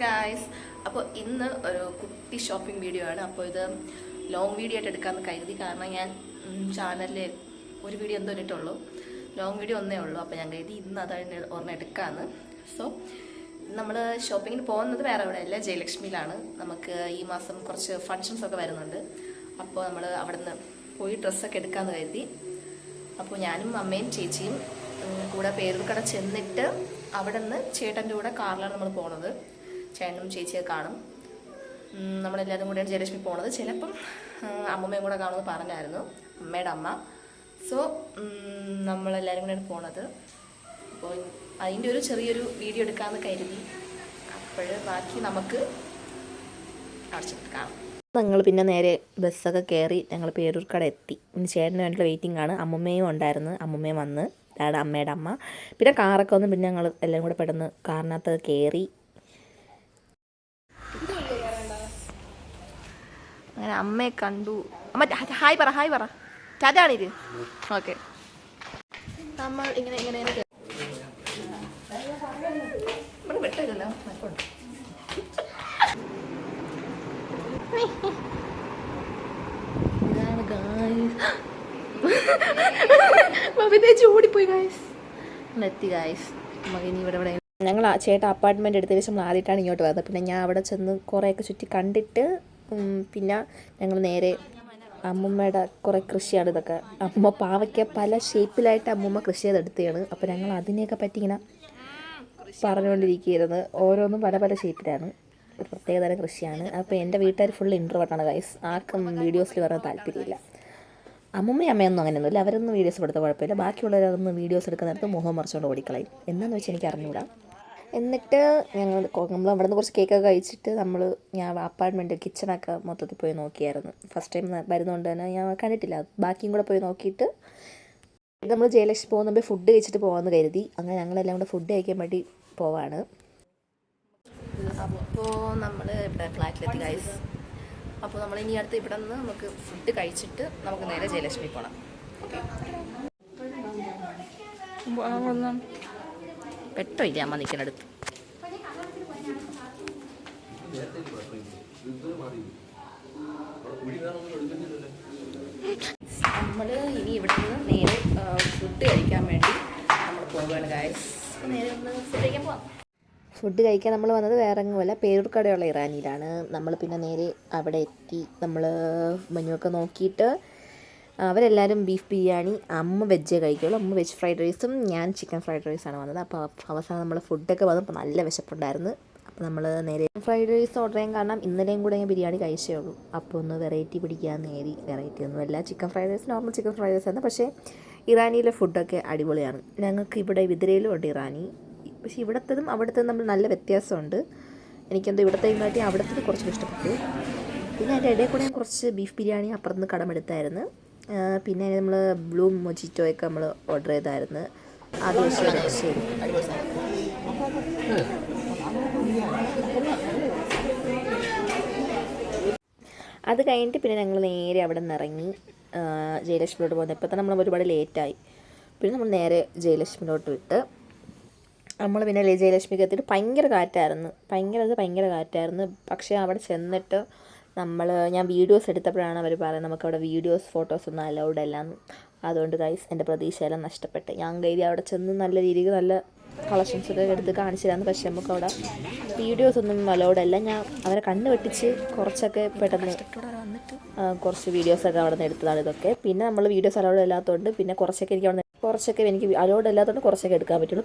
Guys, അപ്പോൾ ഇന്ന് ഒരു കുട്ടി ഷോപ്പിംഗ് വീഡിയോ ആണ്. അപ്പോൾ ഇത് ലോങ് വീഡിയോ ആയിട്ട് എടുക്കാമെന്ന് കരുതി. കാരണം ഞാൻ ചാനലിൽ ഒരു വീഡിയോ എന്തോ ഇട്ടുള്ളൂ, ലോങ് വീഡിയോ ഒന്നേ ഉള്ളൂ. അപ്പോൾ ഞാൻ കരുതി ഇന്ന് അതാണ് ഒരെണ്ണം എടുക്കാമെന്ന്. സോ നമ്മൾ ഷോപ്പിങ്ങിന് പോകുന്നത് വേറെ എവിടെയല്ല, ജയലക്ഷ്മിയിലാണ്. നമുക്ക് ഈ മാസം കുറച്ച് ഫങ്ഷൻസ് ഒക്കെ വരുന്നുണ്ട്. അപ്പോൾ നമ്മൾ അവിടെ നിന്ന് പോയി ഡ്രസ്സൊക്കെ എടുക്കാമെന്ന് കരുതി. അപ്പോൾ ഞാനും അമ്മയും ചേച്ചിയും കൂടെ പേരൂർക്കട ചെന്നിട്ട് അവിടെ നിന്ന് ചേട്ടൻ്റെ കൂടെ കാറിലാണ് നമ്മൾ പോണത്. ചേട്ടനും ചേച്ചിയെ കാണും. നമ്മളെല്ലാവരും കൂടെയാണ് ജയലക്ഷ്മി പോണത്. ചിലപ്പം അമ്മമ്മയും കൂടെ കാണുമെന്ന് പറഞ്ഞായിരുന്നു, അമ്മയുടെ അമ്മ. സോ നമ്മളെല്ലാവരും കൂടെയാണ് പോണത്. അപ്പോൾ അതിൻ്റെ ഒരു ചെറിയൊരു വീഡിയോ എടുക്കാമെന്ന് കരുതി. അപ്പോൾ ബാക്കി നമുക്ക് അടച്ചെടുക്കാം. ഞങ്ങൾ പിന്നെ നേരെ ബസ്സൊക്കെ കയറി ഞങ്ങൾ പേരൂർക്കട എത്തി. ഇനി ചേട്ടന് വേണ്ടിയുള്ള വെയിറ്റിംഗ് ആണ്. അമ്മമ്മയും ഉണ്ടായിരുന്നു, അമ്മമ്മയും വന്ന്, അതാണ് അമ്മയുടെ അമ്മ. പിന്നെ കാറൊക്കെ വന്ന് പിന്നെ ഞങ്ങൾ എല്ലാം കൂടെ പെട്ടെന്ന് കാറിനകത്ത് കയറി. അങ്ങനെ അമ്മയെ കണ്ടു. അമ്മ ഹായ് പറ, ഹായ് പറ. അതാണിത്. ഓക്കെ, നമ്മൾ ഇങ്ങനെ ഇങ്ങനെ വെട്ടല്ലോ. ഇതാണ് ഗായ്സ്, ഓടിപ്പോയി ഗായ്സ്. എത്തി ഗായ്സ്. മകനി ഇവിടെ ഞങ്ങൾ ചേട്ടാ അപ്പാർട്ട്മെൻറ്റ് എടുത്തതിന് ശേഷം നമ്മൾ ആദ്യമായിട്ടാണ് ഇങ്ങോട്ട് വരുന്നത്. പിന്നെ ഞാൻ അവിടെ ചെന്ന് കുറേയൊക്കെ ചുറ്റി കണ്ടിട്ട് പിന്നെ ഞങ്ങൾ നേരെ അമ്മൂമ്മയുടെ കുറേ കൃഷിയാണ് ഇതൊക്കെ. അമ്മൂമ്മ പാവയ്ക്ക പല ഷേപ്പിലായിട്ട് അമ്മൂമ്മ കൃഷി ചെയ്തെടുത്തതാണ്. അപ്പോൾ ഞങ്ങൾ അതിനെയൊക്കെ പറ്റി ഇങ്ങനെ പറഞ്ഞുകൊണ്ടിരിക്കുകയായിരുന്നു. ഓരോന്നും പല പല ഷേപ്പിലാണ്, ഒരു പ്രത്യേകതരം കൃഷിയാണ്. അപ്പോൾ എൻ്റെ വീട്ടുകാർ ഫുൾ ഇൻട്രോവേർട്ടാണ് ഗൈസ്. ആർക്കും വീഡിയോസിൽ വരാൻ താല്പര്യമില്ല. അമ്മൂമ്മയും അമ്മയൊന്നും അങ്ങനെയൊന്നുമില്ല, അവരൊന്നും വീഡിയോസ് എടുത്ത കുഴപ്പമില്ല. ബാക്കിയുള്ളവരൊന്നും വീഡിയോസ് എടുക്കുന്ന നേരത്ത് മുഖം മറിച്ചുകൊണ്ട് ഓടിക്കളയും. എന്താണെന്ന് വെച്ചാൽ എനിക്ക് അറിഞ്ഞൂടാ. എന്നിട്ട് നമ്മൾ അവിടെ നിന്ന് കുറച്ച് കേക്കൊക്കെ കഴിച്ചിട്ട് ഞാൻ അപ്പാർട്ട്മെൻറ്റ് കിച്ചണൊക്കെ മൊത്തത്തിൽ പോയി നോക്കിയായിരുന്നു. ഫസ്റ്റ് ടൈം വരുന്നതുകൊണ്ട് തന്നെ ഞാൻ കണ്ടിട്ടില്ല. ബാക്കിയും കൂടെ പോയി നോക്കിയിട്ട് നമ്മൾ ജയലക്ഷ്മി പോകുന്ന ഫുഡ് കഴിച്ചിട്ട് പോകാമെന്ന് കരുതി. അങ്ങനെ ഞങ്ങളെല്ലാം കൂടെ ഫുഡ് കഴിക്കാൻ വേണ്ടി പോവാണ്. അപ്പോൾ നമ്മൾ ഇവിടെ ഫ്ലാറ്റിലെത്തി ഗൈസ്. അപ്പോൾ നമ്മൾ ഇനി അടുത്ത് ഇവിടെ നിന്ന് നമുക്ക് ഫുഡ് കഴിച്ചിട്ട് നമുക്ക് നേരെ ജയലക്ഷ്മി പോകണം. പെട്ടോ ഇല്ല അമ്മ നിൽക്കുന്നിടത്ത്. നമ്മൾ ഇനി ഇവിടെ നിന്ന് നേരെ ഫുഡ് കഴിക്കാൻ വേണ്ടി നമ്മൾ പോവുകയാണ് ഗായ്സ്. നേരെ ഒന്ന് ഫുഡ് കഴിക്കാൻ പോവാം. ഫുഡ് കഴിക്കാൻ നമ്മൾ വന്നത് വേറെ എങ്ങുമല്ല, പേരൂർക്കടയുള്ള ഇറാനിയിലാണ്. നമ്മൾ പിന്നെ നേരെ അവിടെ എത്തി. നമ്മൾ മെനുവൊക്കെ നോക്കിയിട്ട് അവരെല്ലാവരും ബീഫ് ബിരിയാണി, അമ്മ വെജ് കഴിക്കുള്ളൂ, അമ്മ വെജ് ഫ്രൈഡ് റൈസും ഞാൻ ചിക്കൻ ഫ്രൈഡ് റൈസാണ് വന്നത്. അപ്പോൾ അവസാനം നമ്മൾ ഫുഡൊക്കെ വന്നപ്പോൾ നല്ല വിശപ്പുണ്ടായിരുന്നു. അപ്പോൾ നമ്മൾ നേരെ ഫ്രൈഡ് റൈസ് ഓർഡർ ചെയ്യാൻ കാരണം ഇന്നലെയും കൂടെ ഞാൻ ബിരിയാണി കഴിച്ചേ ഉള്ളൂ. അപ്പോൾ ഒന്ന് വെറൈറ്റി പിടിക്കാൻ നേരി. വെറൈറ്റി ഒന്നുമല്ല, chicken fried rice normal chicken fried rice ആണ്. പക്ഷേ ഇറാനിയിലെ ഫുഡൊക്കെ അടിപൊളിയാണ്. ഞങ്ങൾക്ക് ഇവിടെ വിതിരയിലും ഉണ്ട് ഇറാനി. പക്ഷേ ഇവിടത്തതും അവിടുത്തതും നമ്മൾ നല്ല വ്യത്യാസമുണ്ട്. എനിക്കെന്തോ ഇവിടത്തേക്കാട്ടി അവിടുത്തത് കുറച്ചും ഇഷ്ടപ്പെട്ടു. പിന്നെ അതിൻ്റെ ഇടയിൽ കൂടെ ഞാൻ കുറച്ച് ബീഫ് ബിരിയാണി അപ്പുറത്ത് കടമെടുത്തായിരുന്നു. പിന്നെ നമ്മൾ ബ്ലൂ മൊജിറ്റോയൊക്കെ നമ്മൾ ഓർഡർ ചെയ്തായിരുന്നു. ആദ്യം ശരി. അത് കഴിഞ്ഞിട്ട് പിന്നെ ഞങ്ങൾ നേരെ അവിടെ നിന്ന് ഇറങ്ങി ജയലക്ഷ്മിയിലോട്ട് പോകുന്നത്. ഇപ്പോൾ തന്നെ നമ്മൾ ഒരുപാട് ലേറ്റായി. പിന്നെ നമ്മൾ നേരെ ജയലക്ഷ്മിയിലോട്ട് വിട്ട് നമ്മൾ പിന്നെ ജയലക്ഷ്മിക്ക് എത്തിയിട്ട് ഭയങ്കര കാറ്റായിരുന്നു. പക്ഷേ അവിടെ ചെന്നിട്ട് ഞാൻ വീഡിയോസ് എടുത്തപ്പോഴാണ് അവർ പറയുന്നത് നമുക്കവിടെ വീഡിയോസ് ഫോട്ടോസൊന്നും അലൗഡ് അല്ല. അതുകൊണ്ട് ഗൈസ് എൻ്റെ പ്രതീക്ഷയെല്ലാം നഷ്ടപ്പെട്ട്. ഞാൻ കരുതി അവിടെ ചെന്ന് നല്ല രീതിക്ക് നല്ല കളക്ഷൻസൊക്കെ എടുത്ത് കാണിച്ചു തരാമെന്ന്. പക്ഷേ നമുക്ക് അവിടെ വീഡിയോസൊന്നും അലൗഡ് അല്ല. ഞാൻ അവരെ കണ്ണ് വെട്ടിച്ച് കുറച്ചൊക്കെ പെട്ടെന്ന് കുറച്ച് വീഡിയോസൊക്കെ അവിടെ നിന്ന് എടുത്തതാണ് ഇതൊക്കെ. പിന്നെ നമ്മൾ വീഡിയോസ് അലൗഡ് അല്ലാത്തതുകൊണ്ട് പിന്നെ കുറച്ചൊക്കെ എനിക്ക് അലൗഡ് അല്ലാത്തതുകൊണ്ട് കുറച്ചൊക്കെ എടുക്കാൻ പറ്റുള്ളൂ.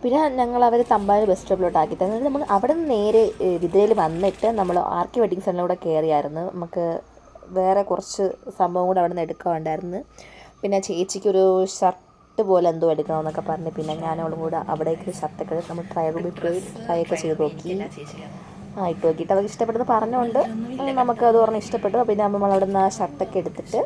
പിന്നെ ഞങ്ങൾ അവർ തമ്പാനൂർ ബസ് സ്റ്റോപ്പിലോട്ട് ആക്കി തന്നെ. നമ്മൾ അവിടെ നിന്ന് നേരെ വിതിരയിൽ വന്നിട്ട് നമ്മൾ ആർക്കി വെഡിങ് സെൻ്ററിലൂടെ കയറിയായിരുന്നു. നമുക്ക് വേറെ കുറച്ച് സംഭവം കൂടെ അവിടെ നിന്ന് എടുക്കാനുണ്ടായിരുന്നു. പിന്നെ ചേച്ചിക്കൊരു ഷർട്ട് പോലെ എന്തോ എടുക്കണമെന്നൊക്കെ പറഞ്ഞ് പിന്നെ ഞാനവളും കൂടെ അവിടേക്ക് ഷർട്ടൊക്കെ നമ്മൾ ട്രൈ റൂമിൽ പോയി ട്രൈ ഒക്കെ ചെയ്ത് നോക്കി. ഇട്ട് നോക്കിയിട്ട് അവർക്ക് ഇഷ്ടപ്പെട്ടെന്ന് പറഞ്ഞുകൊണ്ട് നമുക്കത് പറഞ്ഞ് ഇഷ്ടപ്പെട്ടു. പിന്നെ നമ്മൾ അവിടെ നിന്ന് ആ ഷർട്ടൊക്കെ എടുത്തിട്ട്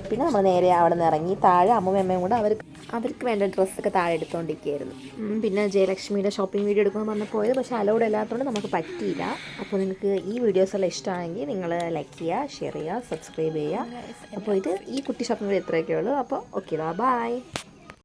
പിന്നെ നമ്മൾ നേരെ അവിടെ നിന്ന് ഇറങ്ങി താഴെ അമ്മയും കൂടെ അവർക്ക് വേണ്ട ഡ്രസ്സൊക്കെ താഴെ എടുത്തുകൊണ്ടിരിക്കുകയായിരുന്നു. പിന്നെ ജയലക്ഷ്മിയുടെ ഷോപ്പിംഗ് വീഡിയോ എടുക്കുമെന്ന് പറഞ്ഞ് പോയത്, പക്ഷേ അലൗഡ് അല്ലാത്തതുകൊണ്ട് നമുക്ക് പറ്റിയില്ല. അപ്പോൾ നിങ്ങൾക്ക് ഈ വീഡിയോസെല്ലാം ഇഷ്ടമാണെങ്കിൽ നിങ്ങൾ ലൈക്ക് ചെയ്യുക, ഷെയർ ചെയ്യുക, സബ്സ്ക്രൈബ് ചെയ്യുക. അപ്പോൾ ഈ കുട്ടി ഷോപ്പിംഗ് വീഡിയോ ഇത്രയൊക്കെ ഉള്ളൂ. അപ്പോൾ ഓക്കെ, ബൈ.